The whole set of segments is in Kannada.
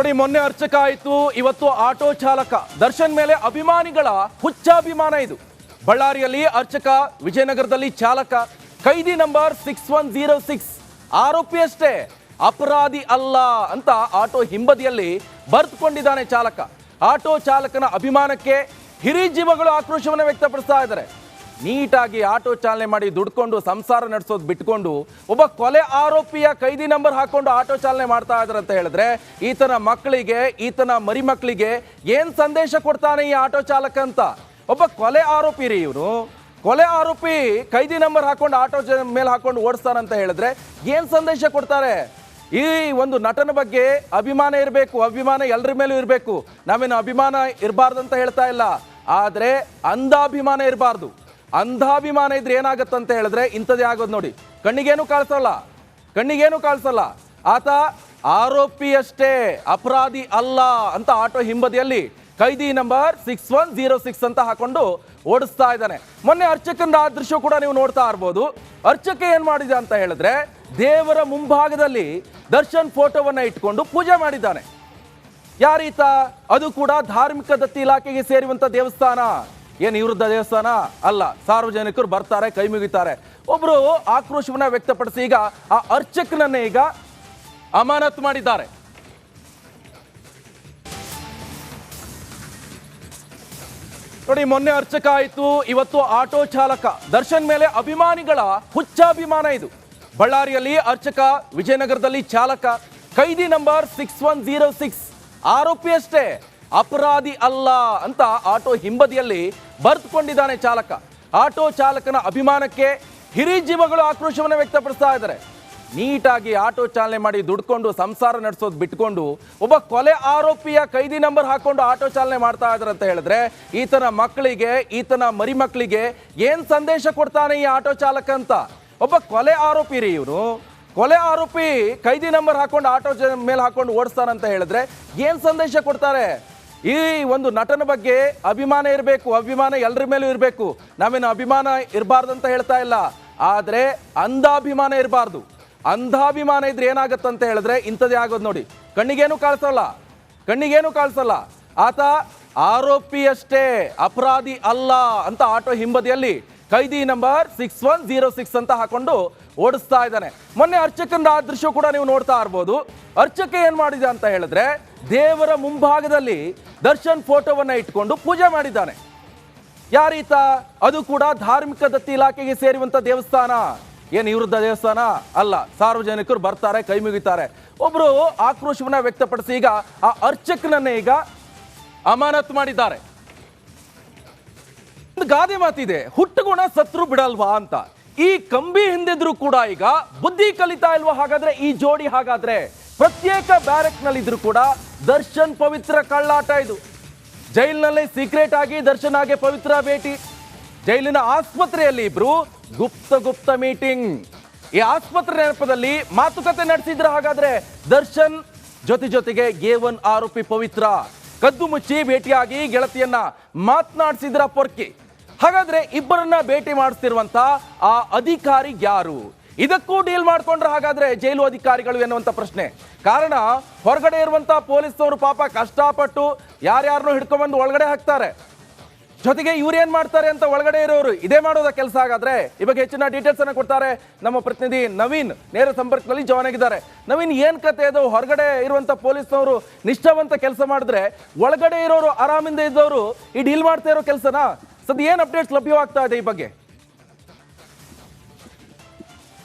ನೋಡಿ, ಮೊನ್ನೆ ಅರ್ಚಕ ಆಯಿತು, ಇವತ್ತು ಆಟೋ ಚಾಲಕ. ದರ್ಶನ್ ಮೇಲೆ ಅಭಿಮಾನಿಗಳ ಹುಚ್ಚಾಭಿಮಾನ ಇದು. ಬಳ್ಳಾರಿಯಲ್ಲಿ ಅರ್ಚಕ, ವಿಜಯನಗರದಲ್ಲಿ ಚಾಲಕ. ಕೈದಿ ನಂಬರ್ 6106. ಆರೋಪಿಯಷ್ಟೇ, ಅಪರಾಧಿ ಅಲ್ಲ ಅಂತ ಆಟೋ ಹಿಂಬದಿಯಲ್ಲಿ ಬರೆದುಕೊಂಡಿದ್ದಾನೆ ಚಾಲಕ. ಆಟೋ ಚಾಲಕನ ಅಭಿಮಾನಕ್ಕೆ ಹಿರಿಜೀವಗಳು ಆಕ್ರೋಶವನ್ನು ವ್ಯಕ್ತಪಡಿಸ್ತಾ ಇದ್ದಾರೆ. ನೀಟಾಗಿ ಆಟೋ ಚಾಲನೆ ಮಾಡಿ ದುಡ್ಕೊಂಡು ಸಂಸಾರ ನಡೆಸೋದು ಬಿಟ್ಕೊಂಡು ಒಬ್ಬ ಕೊಲೆ ಆರೋಪಿಯ ಕೈದಿ ನಂಬರ್ ಹಾಕೊಂಡು ಆಟೋ ಚಾಲನೆ ಮಾಡ್ತಾ ಇದ್ದಾರೆ ಅಂತ ಹೇಳಿದ್ರೆ ಈತನ ಮಕ್ಕಳಿಗೆ, ಈತನ ಮರಿ ಮಕ್ಕಳಿಗೆ ಏನ್ ಸಂದೇಶ ಕೊಡ್ತಾನೆ ಈ ಆಟೋ ಚಾಲಕ ಅಂತ. ಒಬ್ಬ ಕೊಲೆ ಆರೋಪಿ ರೀ ಇವನು. ಕೊಲೆ ಆರೋಪಿ ಕೈದಿ ನಂಬರ್ ಹಾಕೊಂಡು ಆಟೋ ಮೇಲೆ ಹಾಕೊಂಡು ಓಡಿಸ್ತಾನಂತ ಹೇಳಿದ್ರೆ ಏನ್ ಸಂದೇಶ ಕೊಡ್ತಾರೆ? ಈ ಒಂದು ನಟನ ಬಗ್ಗೆ ಅಭಿಮಾನ ಇರಬೇಕು, ಅಭಿಮಾನ ಎಲ್ಲರ ಮೇಲೂ ಇರಬೇಕು. ನಾವೇನು ಅಭಿಮಾನ ಇರಬಾರ್ದಂತ ಹೇಳ್ತಾ ಇಲ್ಲ, ಆದ್ರೆ ಅಂಧಾಭಿಮಾನ ಇರಬಾರ್ದು. ಅಂಧಾಭಿಮಾನ ಇದ್ರೆ ಏನಾಗತ್ತಂತ ಹೇಳಿದ್ರೆ ಇಂಥದ್ದೇ ಆಗೋದು ನೋಡಿ. ಕಣ್ಣಿಗೇನು ಕಾಣಿಸಲ್ಲ. ಆತ ಆರೋಪಿಯಷ್ಟೇ, ಅಪರಾಧಿ ಅಲ್ಲ ಅಂತ ಆಟೋ ಹಿಂಬದಿಯಲ್ಲಿ ಕೈದಿ ನಂಬರ್ 6106 ಅಂತ ಹಾಕೊಂಡು ಓಡಿಸ್ತಾ ಇದ್ದಾನೆ. ಮೊನ್ನೆ ಅರ್ಚಕನ ದೃಶ್ಯ ಕೂಡ ನೀವು ನೋಡ್ತಾ ಇರ್ಬೋದು. ಅರ್ಚಕ ಏನ್ ಮಾಡಿದ ಅಂತ ಹೇಳಿದ್ರೆ ದೇವರ ಮುಂಭಾಗದಲ್ಲಿ ದರ್ಶನ್ ಫೋಟೋವನ್ನ ಇಟ್ಕೊಂಡು ಪೂಜೆ ಮಾಡಿದ್ದಾನೆ. ಯಾರೀತ? ಅದು ಕೂಡ ಧಾರ್ಮಿಕ ದತ್ತಿ ಇಲಾಖೆಗೆ ಸೇರುವಂತ ದೇವಸ್ಥಾನ. ಏನು ಇವ್ರದ್ದ ದೇವಸ್ಥಾನ ಅಲ್ಲ. ಸಾರ್ವಜನಿಕರು ಬರ್ತಾರೆ, ಕೈ ಮುಗಿತಾರೆ. ಒಬ್ರು ಆಕ್ರೋಶವನ್ನ ವ್ಯಕ್ತಪಡಿಸಿ ಈಗ ಆ ಅರ್ಚಕನನ್ನೇ ಈಗ ಅಮಾನತು ಮಾಡಿದ್ದಾರೆ. ನೋಡಿ, ಮೊನ್ನೆ ಅರ್ಚಕ ಆಯಿತು, ಇವತ್ತು ಆಟೋ ಚಾಲಕ. ದರ್ಶನ್ ಮೇಲೆ ಅಭಿಮಾನಿಗಳ ಹುಚ್ಚಾಭಿಮಾನ ಇದು. ಬಳ್ಳಾರಿಯಲ್ಲಿ ಅರ್ಚಕ, ವಿಜಯನಗರದಲ್ಲಿ ಚಾಲಕ. ಕೈದಿ ನಂಬರ್ 6106. ಆರೋಪಿಯಷ್ಟೇ, ಅಪರಾಧಿ ಅಲ್ಲ ಅಂತ ಆಟೋ ಹಿಂಬದಿಯಲ್ಲಿ ಬರೆದುಕೊಂಡಿದ್ದಾನೆ ಚಾಲಕ. ಆಟೋ ಚಾಲಕನ ಅಭಿಮಾನಕ್ಕೆ ಹಿರಿಜೀವಗಳು ಆಕ್ರೋಶವನ್ನು ವ್ಯಕ್ತಪಡಿಸ್ತಾ ಇದ್ದಾರೆ. ನೀಟಾಗಿ ಆಟೋ ಚಾಲನೆ ಮಾಡಿ ದುಡ್ಕೊಂಡು ಸಂಸಾರ ನಡೆಸೋದು ಬಿಟ್ಕೊಂಡು ಒಬ್ಬ ಕೊಲೆ ಆರೋಪಿಯ ಕೈದಿ ನಂಬರ್ ಹಾಕೊಂಡು ಆಟೋ ಚಾಲನೆ ಮಾಡ್ತಾ ಇದ್ದಾರೆ ಅಂತ ಹೇಳಿದ್ರೆ ಈತನ ಮಕ್ಕಳಿಗೆ, ಈತನ ಮರಿ ಮಕ್ಕಳಿಗೆ ಏನ್ ಸಂದೇಶ ಕೊಡ್ತಾನೆ ಈ ಆಟೋ ಚಾಲಕ ಅಂತ. ಒಬ್ಬ ಕೊಲೆ ಆರೋಪಿ ರೀ ಇವನು. ಕೊಲೆ ಆರೋಪಿ ಕೈದಿ ನಂಬರ್ ಹಾಕೊಂಡು ಆಟೋ ಮೇಲೆ ಹಾಕೊಂಡು ಓಡಿಸ್ತಾನಂತ ಹೇಳಿದ್ರೆ ಏನ್ ಸಂದೇಶ ಕೊಡ್ತಾರೆ? ಈ ಒಂದು ನಟನ ಬಗ್ಗೆ ಅಭಿಮಾನ ಇರಬೇಕು, ಅಭಿಮಾನ ಎಲ್ಲರ ಮೇಲೂ ಇರಬೇಕು. ನಾವೇನು ಅಭಿಮಾನ ಇರಬಾರ್ದಂತ ಹೇಳ್ತಾ ಇಲ್ಲ, ಆದ್ರೆ ಅಂಧಾಭಿಮಾನ ಇರಬಾರ್ದು. ಅಂಧಾಭಿಮಾನ ಇದ್ರೆ ಏನಾಗತ್ತಂತ ಹೇಳಿದ್ರೆ ಇಂಥದ್ದೇ ಆಗೋದು ನೋಡಿ. ಕಣ್ಣಿಗೇನು ಕಾಣಿಸಲ್ಲ. ಆತ ಆರೋಪಿಯಷ್ಟೇ, ಅಪರಾಧಿ ಅಲ್ಲ ಅಂತ ಆಟೋ ಹಿಂಬದಿಯಲ್ಲಿ ಕೈದಿ ನಂಬರ್ 6106 ಅಂತ ಹಾಕೊಂಡು ಓಡಿಸ್ತಾ ಇದ್ದಾನೆ. ಮೊನ್ನೆ ಅರ್ಚಕನ ದೃಶ್ಯ ಕೂಡ ನೀವು ನೋಡ್ತಾ ಇರ್ಬೋದು. ಅರ್ಚಕ ಏನ್ ಮಾಡಿದ ಅಂತ ಹೇಳಿದ್ರೆ ದೇವರ ಮುಂಭಾಗದಲ್ಲಿ ದರ್ಶನ್ ಫೋಟೋವನ್ನ ಇಟ್ಕೊಂಡು ಪೂಜೆ ಮಾಡಿದ್ದಾನೆ. ಯಾರೀತ? ಅದು ಕೂಡ ಧಾರ್ಮಿಕ ದತ್ತಿ ಇಲಾಖೆಗೆ ಸೇರುವಂತ ದೇವಸ್ಥಾನ. ಏನು ಇವ್ರದ್ದ ದೇವಸ್ಥಾನ ಅಲ್ಲ. ಸಾರ್ವಜನಿಕರು ಬರ್ತಾರೆ, ಕೈ ಮುಗಿತಾರೆ. ಒಬ್ರು ಆಕ್ರೋಶವನ್ನ ವ್ಯಕ್ತಪಡಿಸಿ ಈಗ ಆ ಅರ್ಚಕನನ್ನೇ ಈಗ ಅಮಾನತು ಮಾಡಿದ್ದಾರೆ. ಒಂದು ಗಾದೆ ಮಾತಿದೆ, ಹುಟ್ಟುಗುಣ ಸತ್ರು ಬಿಡಲ್ವಾ ಅಂತ. ಈ ಕಂಬಿ ಹಿಂದಿದ್ರು ಕೂಡ ಈಗ ಬುದ್ಧಿ ಕಲಿತಾ ಇಲ್ವಾ ಹಾಗಾದ್ರೆ ಈ ಜೋಡಿ? ಹಾಗಾದ್ರೆ ಪ್ರತ್ಯೇಕ ಬ್ಯಾರೆಕ್ ನಲ್ಲಿ ಇದ್ರು ಕೂಡ ದರ್ಶನ್ ಪವಿತ್ರ ಕಳ್ಳಾಟ ಇದು. ಜೈಲಿನಲ್ಲಿ ಸೀಕ್ರೆಟ್ ಆಗಿ ದರ್ಶನ್ ಆಗಿ ಪವಿತ್ರ ಭೇಟಿ. ಜೈಲಿನ ಆಸ್ಪತ್ರೆಯಲ್ಲಿ ಇಬ್ರು ಗುಪ್ತ ಮೀಟಿಂಗ್. ಈ ಆಸ್ಪತ್ರೆ ನೆನಪದಲ್ಲಿ ಮಾತುಕತೆ ನಡೆಸಿದ್ರ ಹಾಗಾದ್ರೆ ದರ್ಶನ್ ಜೊತೆಗೆ A1 ಆರೋಪಿ ಪವಿತ್ರ ಕದ್ದು ಮುಚ್ಚಿ ಭೇಟಿಯಾಗಿ ಗೆಳತಿಯನ್ನ ಮಾತನಾಡಿಸಿದ್ರ ಪೊರ್ಕಿ. ಹಾಗಾದ್ರೆ ಇಬ್ಬರನ್ನ ಭೇಟಿ ಮಾಡಿಸ್ತಿರುವಂತ ಆ ಅಧಿಕಾರಿ ಯಾರು? ಇದಕ್ಕೂ ಡೀಲ್ ಮಾಡ್ಕೊಂಡ್ರೆ ಹಾಗಾದ್ರೆ ಜೈಲು ಅಧಿಕಾರಿಗಳು ಎನ್ನುವಂತ ಪ್ರಶ್ನೆ. ಕಾರಣ ಹೊರಗಡೆ ಇರುವಂತ ಪೊಲೀಸ್ನವರು ಪಾಪ ಕಷ್ಟಪಟ್ಟು ಯಾರ್ಯಾರನ್ನೂ ಹಿಡ್ಕೊಂಡ್ಬಂದು ಒಳಗಡೆ ಹಾಕ್ತಾರೆ. ಜೊತೆಗೆ ಇವ್ರೇನ್ ಮಾಡ್ತಾರೆ ಅಂತ ಒಳಗಡೆ ಇರೋರು ಇದೇ ಮಾಡೋದ ಕೆಲಸ. ಹಾಗಾದ್ರೆ ಈ ಬಗ್ಗೆ ಹೆಚ್ಚಿನ ಡೀಟೇಲ್ಸ್ ಅನ್ನ ಕೊಡ್ತಾರೆ ನಮ್ಮ ಪ್ರತಿನಿಧಿ ನವೀನ್. ನೇರ ಸಂಪರ್ಕದಲ್ಲಿ ಜಾಯ್ನ್ ಆಗಿದ್ದಾರೆ. ನವೀನ್, ಏನ್ ಕತೆ ಅದು? ಹೊರಗಡೆ ಇರುವಂತ ಪೊಲೀಸ್ನವರು ನಿಷ್ಠಾವಂತ ಕೆಲಸ ಮಾಡಿದ್ರೆ ಒಳಗಡೆ ಇರೋರು ಆರಾಮಿಂದ ಇದ್ದವರು ಈ ಡೀಲ್ ಮಾಡ್ತಾ ಇರೋ ಕೆಲಸನ ಸದ್ಯ ಏನ್ ಅಪ್ಡೇಟ್ಸ್ ಲಭ್ಯವಾಗ್ತಾ ಇದೆ ಈ ಬಗ್ಗೆ?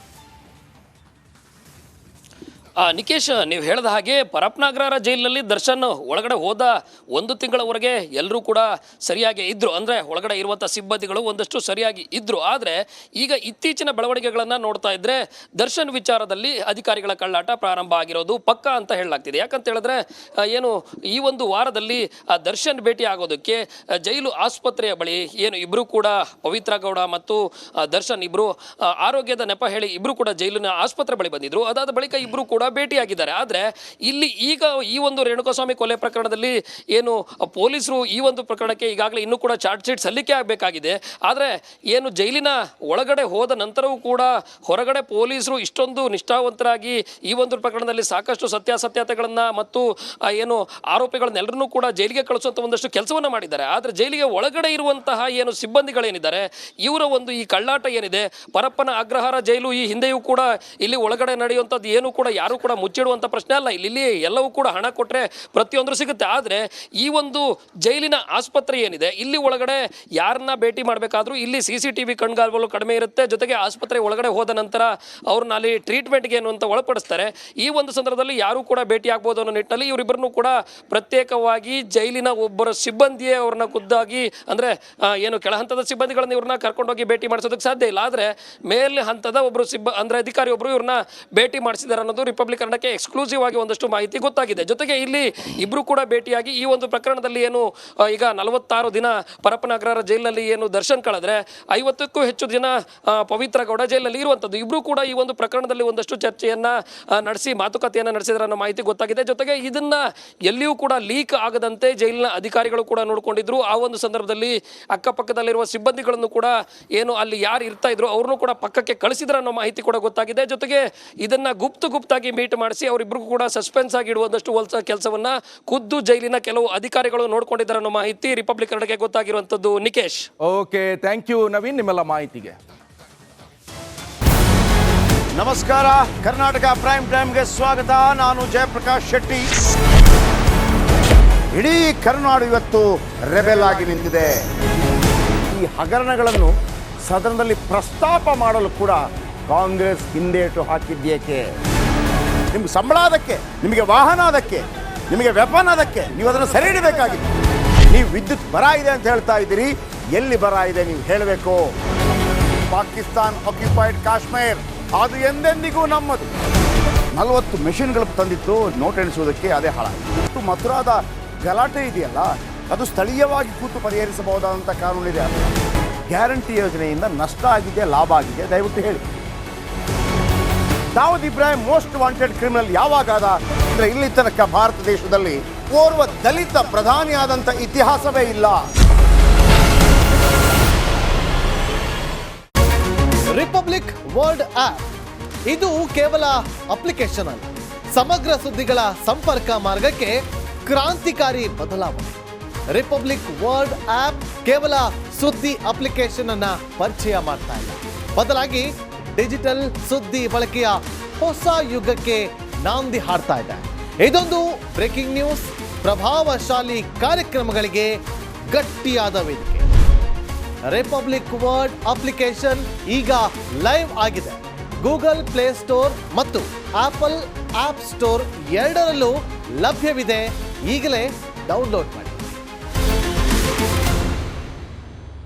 ನಿಕೇಶ್, ನೀವು ಹೇಳಿದ ಹಾಗೆ ಪರಪ್ನಾಗ್ರಹಾರ ಜೈಲಿನಲ್ಲಿ ದರ್ಶನ್ ಒಳಗಡೆ ಹೋದ 1 ತಿಂಗಳವರೆಗೆ ಎಲ್ಲರೂ ಕೂಡ ಸರಿಯಾಗಿ ಇದ್ರು. ಅಂದರೆ ಒಳಗಡೆ ಇರುವಂಥ ಸಿಬ್ಬಂದಿಗಳು ಒಂದಷ್ಟು ಸರಿಯಾಗಿ ಇದ್ರು. ಆದರೆ ಈಗ ಇತ್ತೀಚಿನ ಬೆಳವಣಿಗೆಗಳನ್ನು ನೋಡ್ತಾ ಇದ್ರೆ ದರ್ಶನ್ ವಿಚಾರದಲ್ಲಿ ಅಧಿಕಾರಿಗಳ ಕಳ್ಳಾಟ ಪ್ರಾರಂಭ ಆಗಿರೋದು ಪಕ್ಕಾ ಅಂತ ಹೇಳಲಾಗ್ತಿದೆ. ಯಾಕಂತ ಹೇಳಿದ್ರೆ ಏನು ಈ ಒಂದು ವಾರದಲ್ಲಿ ದರ್ಶನ್ ಭೇಟಿ ಆಗೋದಕ್ಕೆ ಜೈಲು ಆಸ್ಪತ್ರೆಯ ಬಳಿ ಏನು ಇಬ್ಬರು ಕೂಡ ಪವಿತ್ರ ಗೌಡ ಮತ್ತು ದರ್ಶನ್ ಇಬ್ಬರು ಆರೋಗ್ಯದ ನೆಪ ಹೇಳಿ ಇಬ್ಬರು ಕೂಡ ಜೈಲಿನ ಆಸ್ಪತ್ರೆ ಬಳಿ ಬಂದಿದ್ರು. ಅದಾದ ಬಳಿಕ ಇಬ್ಬರು ಕೂಡ ಭೇಟಿಯಾಗಿದ್ದಾರೆ. ಆದರೆ ಇಲ್ಲಿ ಈಗ ಈ ಒಂದು ರೇಣುಕಾಸ್ವಾಮಿ ಕೊಲೆ ಪ್ರಕರಣದಲ್ಲಿ ಏನು ಪೊಲೀಸರು ಈ ಒಂದು ಪ್ರಕರಣಕ್ಕೆ ಈಗಾಗಲೇ ಇನ್ನೂ ಕೂಡ ಚಾರ್ಜ್ ಶೀಟ್ ಸಲ್ಲಿಕೆ ಆಗಬೇಕಾಗಿದೆ. ಆದರೆ ಏನು ಜೈಲಿನ ಒಳಗಡೆ ಹೋದ ನಂತರವೂ ಕೂಡ ಹೊರಗಡೆ ಪೊಲೀಸರು ಇಷ್ಟೊಂದು ನಿಷ್ಠಾವಂತರಾಗಿ ಈ ಒಂದು ಪ್ರಕರಣದಲ್ಲಿ ಸಾಕಷ್ಟು ಸತ್ಯಾಸತ್ಯತೆಗಳನ್ನು ಮತ್ತು ಏನು ಆರೋಪಿಗಳನ್ನೆಲ್ಲರನ್ನೂ ಕೂಡ ಜೈಲಿಗೆ ಕಳಿಸುವಂಥ ಒಂದಷ್ಟು ಕೆಲಸವನ್ನು ಮಾಡಿದ್ದಾರೆ. ಆದರೆ ಜೈಲಿಗೆ ಒಳಗಡೆ ಇರುವಂತಹ ಏನು ಸಿಬ್ಬಂದಿಗಳೇನಿದ್ದಾರೆ ಇವರ ಒಂದು ಈ ಕಳ್ಳಾಟ ಏನಿದೆ, ಪರಪ್ಪನ ಅಗ್ರಹಾರ ಜೈಲು ಈ ಹಿಂದೆಯೂ ಕೂಡ ಇಲ್ಲಿ ಒಳಗಡೆ ನಡೆಯುವಂಥದ್ದು ಏನು ಕೂಡ ಯಾರು ಕೂಡ ಮುಚ್ಚಿಡುವಂಥ ಪ್ರಶ್ನೆ ಅಲ್ಲ. ಇಲ್ಲಿ ಎಲ್ಲವೂ ಕೂಡ ಹಣ ಕೊಟ್ಟರೆ ಪ್ರತಿಯೊಂದು ಸಿಗುತ್ತೆ. ಆದರೆ ಈ ಒಂದು ಜೈಲಿನ ಆಸ್ಪತ್ರೆ ಏನಿದೆ ಇಲ್ಲಿ ಒಳಗಡೆ ಯಾರನ್ನ ಭೇಟಿ ಮಾಡಬೇಕಾದ್ರೂ ಇಲ್ಲಿ CCTV ಕಣ್ಗಾವಲು ಕಡಿಮೆ ಇರುತ್ತೆ. ಜೊತೆಗೆ ಆಸ್ಪತ್ರೆ ಒಳಗಡೆ ಹೋದ ನಂತರ ಅವ್ರನ್ನ ಅಲ್ಲಿ ಟ್ರೀಟ್ಮೆಂಟ್ಗೆ ಏನು ಅಂತ ಒಳಪಡಿಸ್ತಾರೆ. ಈ ಒಂದು ಸಂದರ್ಭದಲ್ಲಿ ಯಾರು ಕೂಡ ಭೇಟಿ ಆಗ್ಬೋದು ಅನ್ನೋ ನಿಟ್ಟಿನಲ್ಲಿ ಇವರಿಬ್ಬರನ್ನು ಕೂಡ ಪ್ರತ್ಯೇಕವಾಗಿ ಜೈಲಿನ ಒಬ್ಬರ ಸಿಬ್ಬಂದಿಯೇ ಅವ್ರನ್ನ ಖುದ್ದಾಗಿ ಅಂದರೆ ಏನು ಕೆಳ ಹಂತದ ಸಿಬ್ಬಂದಿಗಳನ್ನ ಇವ್ರನ್ನ ಕರ್ಕೊಂಡೋಗಿ ಭೇಟಿ ಮಾಡಿಸೋದಕ್ಕೆ ಸಾಧ್ಯ ಇಲ್ಲ. ಆದರೆ ಮೇಲ್ ಹಂತದ ಒಬ್ಬರು ಅಂದರೆ ಅಧಿಕಾರಿ ಒಬ್ಬರು ಇವ್ರನ್ನ ಭೇಟಿ ಮಾಡಿಸಿದ್ದಾರೆ ಅನ್ನೋದು ರಿಪಬ್ಲಿಕ್ ಕನ್ನಡಕ್ಕೆ ಎಕ್ಸ್ಕ್ಲೂಸಿವ್ ಆಗಿ ಒಂದಷ್ಟು ಮಾಹಿತಿ ಗೊತ್ತಾಗಿದೆ. ಜೊತೆಗೆ ಇಲ್ಲಿ ಇಬ್ಬರು ಕೂಡ ಭೇಟಿಯಾಗಿ ಈ ಒಂದು ಪ್ರಕರಣದಲ್ಲಿ ಏನು ಈಗ 46 ದಿನ ಪರಪ್ಪನ ಅಗ್ರಹಾರ ಜೈಲಿನಲ್ಲಿ ಏನು ದರ್ಶನ್ ಕಳೆದ್ರೆ 50ಕ್ಕೂ ಹೆಚ್ಚು ದಿನ ಪವಿತ್ರ ಗೌಡ ಜೈಲಿನಲ್ಲಿ ಇರುವಂಥದ್ದು. ಇಬ್ಬರು ಕೂಡ ಈ ಒಂದು ಪ್ರಕರಣದಲ್ಲಿ ಒಂದಷ್ಟು ಚರ್ಚೆಯನ್ನ ನಡೆಸಿ ಮಾತುಕತೆಯನ್ನು ನಡೆಸಿದ್ರೆ ಅನ್ನೋ ಮಾಹಿತಿ ಗೊತ್ತಾಗಿದೆ. ಜೊತೆಗೆ ಇದನ್ನ ಎಲ್ಲಿಯೂ ಕೂಡ ಲೀಕ್ ಆಗದಂತೆ ಜೈಲಿನ ಅಧಿಕಾರಿಗಳು ಕೂಡ ನೋಡ್ಕೊಂಡಿದ್ರು. ಆ ಒಂದು ಸಂದರ್ಭದಲ್ಲಿ ಅಕ್ಕಪಕ್ಕದಲ್ಲಿರುವ ಸಿಬ್ಬಂದಿಗಳನ್ನು ಕೂಡ ಏನು ಅಲ್ಲಿ ಯಾರು ಇರ್ತಾ ಇದ್ರು ಅವ್ರನ್ನೂ ಕೂಡ ಪಕ್ಕಕ್ಕೆ ಕಳಿಸಿದ್ರ ಅನ್ನೋ ಮಾಹಿತಿ ಕೂಡ ಗೊತ್ತಾಗಿದೆ. ಜೊತೆಗೆ ಇದನ್ನ ಗುಪ್ತಾಗಿ ಮೀಟ್ ಮಾಡಿಸಿ ಅವರಿಬ್ಬರಿಗೂ ಕೂಡ ಸಸ್ಪೆನ್ಸ್ ಆಗಿ ಇಡುವಂದಷ್ಟು ಕೆಲಸವನ್ನ ಖುದ್ದು ಜೈಲಿನ ಕೆಲವು ಅಧಿಕಾರಿಗಳು ನೋಡ್ಕೊಂಡಿದ್ದಾರೆ ಅನ್ನೋ ಮಾಹಿತಿ ರಿಪಬ್ಲಿಕ್ ಕನ್ನಡಕ್ಕೆ ಗೊತ್ತಾಗಿರುವಂತದ್ದು. Nikesh, okay, thank you Naveen ನಿಮ್ಮೆಲ್ಲ ಮಾಹಿತಿಗೆ. ನಮಸ್ಕಾರ, ಕರ್ನಾಟಕ ಪ್ರೈಮ್ ಟೈಮ್ಗೆ ಸ್ವಾಗತ. ನಾನು ಜಯಪ್ರಕಾಶ್ ಶೆಟ್ಟಿ. ಇಡೀ ಕರುನಾಡು ಇವತ್ತು ರೆಬೆಲ್ ಆಗಿ ನಿಂತಿದೆ. ಈ ಹಗರಣಗಳನ್ನು ಸದನದಲ್ಲಿ ಪ್ರಸ್ತಾಪ ಮಾಡಲು ಕೂಡ ಕಾಂಗ್ರೆಸ್ ಹಿಂದೇಟು ಹಾಕಿದ್ದೇಕೆ? ನಿಮ್ಗೆ ಸಂಬಳ ಅದಕ್ಕೆ, ನಿಮಗೆ ವಾಹನ ಅದಕ್ಕೆ, ನಿಮಗೆ ವೆಪನ್ ಅದಕ್ಕೆ, ನೀವು ಅದನ್ನು ಸೆರೆ ಹಿಡಬೇಕಾಗಿತ್ತು. ನೀವು ವಿದ್ಯುತ್ ಬರ ಇದೆ ಅಂತ ಹೇಳ್ತಾ ಇದ್ದೀರಿ, ಎಲ್ಲಿ ಬರ ಇದೆ ನೀವು ಹೇಳಬೇಕು. ಪಾಕಿಸ್ತಾನ್ ಆಕ್ಯುಪೈಡ್ ಕಾಶ್ಮೀರ್ ಅದು ಎಂದೆಂದಿಗೂ ನಮ್ಮದು. 40 ಮೆಷಿನ್ಗಳು ತಂದಿತ್ತು ನೋಟ್ ಎಣಿಸುವುದಕ್ಕೆ, ಅದೇ ಹಾಳಾಯಿತು. ಮಥುರಾದ ಗಲಾಟೆ ಇದೆಯಲ್ಲ, ಅದು ಸ್ಥಳೀಯವಾಗಿ ಕೂತು ಪರಿಹರಿಸಬಹುದಾದಂಥ ಕಾನೂನಿದೆ. ಗ್ಯಾರಂಟಿ ಯೋಜನೆಯಿಂದ ನಷ್ಟ ಆಗಿದೆ, ಲಾಭ ಆಗಿದೆ, ದಯವಿಟ್ಟು ಹೇಳಿ. Dawood Ibrahim most wanted criminal ಯಾವಾಗಾದ ಅಂದರೆ ಇಲ್ಲಿ ತನಕ ಭಾರತ ದೇಶದಲ್ಲಿ ಓರ್ವ ದಲಿತ ಪ್ರಧಾನಿ ಆದಂಥ ಇತಿಹಾಸವೇ ಇಲ್ಲ. ರಿಪಬ್ಲಿಕ್ ವರ್ಲ್ಡ್ ಆಪ್ ಇದು ಕೇವಲ ಅಪ್ಲಿಕೇಶನ್ ಅಲ್ಲ, ಸಮಗ್ರ ಸುದ್ದಿಗಳ ಸಂಪರ್ಕ ಮಾರ್ಗಕ್ಕೆ ಕ್ರಾಂತಿಕಾರಿ ಬದಲಾವಣೆ. ರಿಪಬ್ಲಿಕ್ ವರ್ಲ್ಡ್ ಆಪ್ ಕೇವಲ ಸುದ್ದಿ ಅಪ್ಲಿಕೇಶನ್ ಅನ್ನ ಪರಿಚಯ ಮಾಡ್ತಾ ಇಲ್ಲ, ಬದಲಾಗಿ ಡಿಜಿಟಲ್ ಸುದ್ದಿ ಬಳಕೆಯ ಹೊಸ ಯುಗಕ್ಕೆ ನಾಂದಿ ಹಾಡ್ತಾ ಇದೆ. ಇದೊಂದು ಬ್ರೇಕಿಂಗ್ ನ್ಯೂಸ್, ಪ್ರಭಾವಶಾಲಿ ಕಾರ್ಯಕ್ರಮಗಳಿಗೆ ಗಟ್ಟಿಯಾದ ವೇದಿಕೆ. ರಿಪಬ್ಲಿಕ್ ವರ್ಲ್ಡ್ ಅಪ್ಲಿಕೇಶನ್ ಈಗ ಲೈವ್ ಆಗಿದೆ. ಗೂಗಲ್ ಪ್ಲೇ ಸ್ಟೋರ್ ಮತ್ತು ಆಪಲ್ ಆಪ್ ಸ್ಟೋರ್ ಎರಡರಲ್ಲೂ ಲಭ್ಯವಿದೆ. ಈಗಲೇ ಡೌನ್ಲೋಡ್ ಮಾಡಿ.